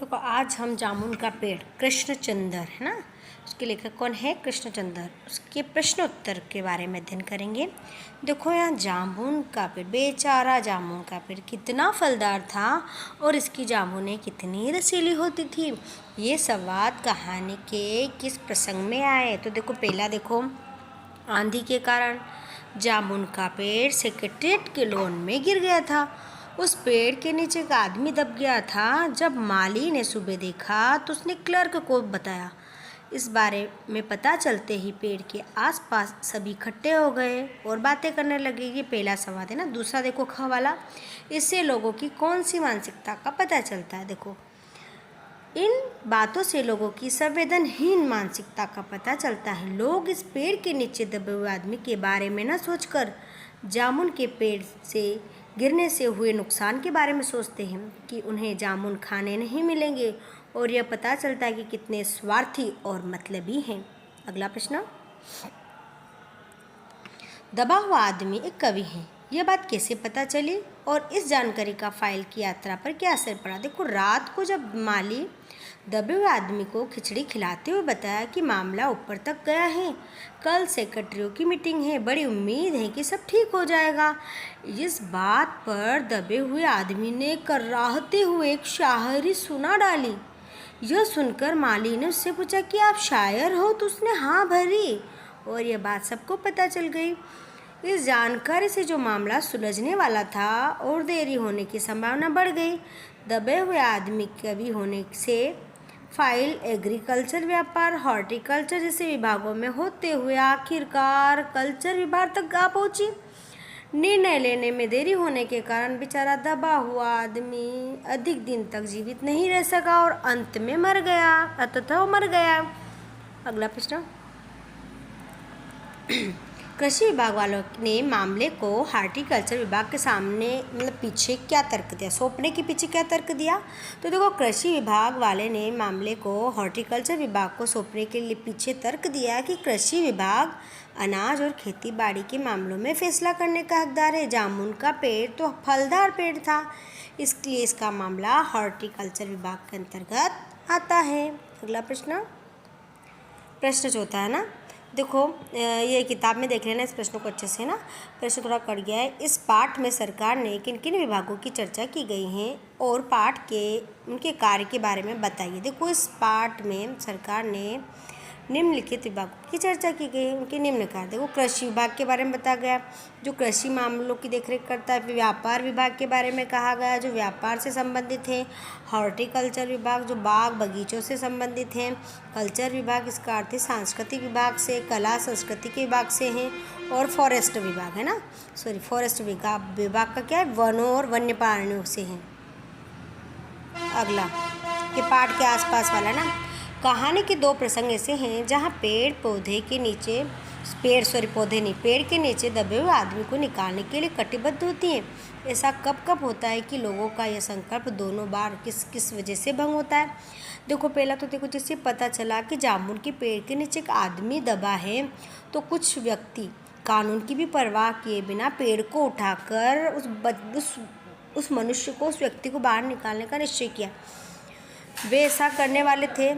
देखो आज हम जामुन का पेड़ कृष्णचंद्र है ना, उसके लेखक कौन है? कृष्णचंद्र। उसके प्रश्नोत्तर के बारे में अध्ययन करेंगे। देखो यहाँ जामुन का पेड़, बेचारा जामुन का पेड़ कितना फलदार था और इसकी जामुनें कितनी रसीली होती थी। ये संवाद कहानी के किस प्रसंग में आए? तो देखो पहला देखो, आंधी के कारण जामुन का पेड़ सेक्रेटेरिएट के लॉन में गिर गया था। उस पेड़ के नीचे एक आदमी दब गया था। जब माली ने सुबह देखा तो उसने क्लर्क को बताया। इस बारे में पता चलते ही पेड़ के आसपास सभी इकट्ठे हो गए और बातें करने लगे। ये पहला संवाद है ना। दूसरा देखो ख वाला, इससे लोगों की कौन सी मानसिकता का पता चलता है। देखो इन बातों से लोगों की संवेदनहीन मानसिकता का पता चलता है। लोग इस पेड़ के नीचे दबे हुए आदमी के बारे में न सोचकर जामुन के पेड़ से गिरने से हुए नुकसान के बारे में सोचते हैं कि उन्हें जामुन खाने नहीं मिलेंगे, और यह पता चलता है कि कितने स्वार्थी और मतलबी हैं। अगला प्रश्न, दबा हुआ आदमी एक कवि है, यह बात कैसे पता चली और इस जानकारी का फाइल की यात्रा पर क्या असर पड़ा? देखो रात को जब माली दबे हुए आदमी को खिचड़ी खिलाते हुए बताया कि मामला ऊपर तक गया है, कल सेक्रेटरियों की मीटिंग है, बड़ी उम्मीद है कि सब ठीक हो जाएगा। इस बात पर दबे हुए आदमी ने कर्राहते हुए एक शायरी सुना डाली। यह सुनकर माली ने उससे पूछा कि आप शायर हो? तो उसने हाँ भरी और यह बात सबको पता चल गई। इस जानकारी से जो मामला सुलझने वाला था और देरी होने की संभावना बढ़ गई। दबे हुए आदमी कवि होने से फाइल एग्रीकल्चर, व्यापार, हॉर्टिकल्चर जैसे विभागों में होते हुए आखिरकार कल्चर विभाग तक आ पहुंची। निर्णय लेने में देरी होने के कारण बेचारा दबा हुआ आदमी अधिक दिन तक जीवित नहीं रह सका और अंत में मर गया, अंततः मर गया। अगला प्रश्न, कृषि विभाग वालों ने मामले को हार्टिकल्चर विभाग के सामने पीछे क्या तर्क दिया? सौंपने के पीछे क्या तर्क दिया? तो देखो कृषि विभाग वाले ने मामले को हॉर्टिकल्चर विभाग को सौंपने के लिए पीछे तर्क दिया कि कृषि विभाग अनाज और खेती बाड़ी के मामलों में फैसला करने का हकदार है। जामुन का पेड़ तो फलदार पेड़ था, इसलिए इसका मामला हॉर्टिकल्चर विभाग के अंतर्गत आता है। अगला प्रश्न, प्रश्न चौथा है ना। देखो ये किताब में देख लेना इस प्रश्न को अच्छे से ना, प्रश्न थोड़ा कट गया है। इस पाठ में सरकार ने किन किन विभागों की चर्चा की गई है और पाठ के उनके कार्य के बारे में बताइए। देखो इस पाठ में सरकार ने निम्नलिखित विभागों की चर्चा की गई है, उनके निम्न कार्य। देखो कृषि विभाग के बारे में बताया गया, जो कृषि मामलों की देखरेख करता है। व्यापार विभाग के बारे में कहा गया, जो व्यापार से संबंधित है। हॉर्टिकल्चर विभाग जो बाग बगीचों से संबंधित है। कल्चर विभाग इसका अर्थ है सांस्कृतिक विभाग से, कला संस्कृति के विभाग से है। और फॉरेस्ट विभाग है ना, फॉरेस्ट विभाग का क्या है? वनों और वन्य प्राणियों से है। अगला ये पाठ के आसपास वाला ना, कहानी के दो प्रसंग ऐसे हैं जहाँ पेड़ के नीचे दबे हुए आदमी को निकालने के लिए कटिबद्ध होती हैं। ऐसा कब कब होता है कि लोगों का यह संकल्प दोनों बार किस किस वजह से भंग होता है? देखो पहला तो देखो, जिससे पता चला कि जामुन के पेड़ के नीचे एक आदमी दबा है, तो कुछ व्यक्ति कानून की भी परवाह किए बिना पेड़ को उठाकर उस मनुष्य को, उस व्यक्ति को बाहर निकालने का निश्चय किया। वे ऐसा करने वाले थे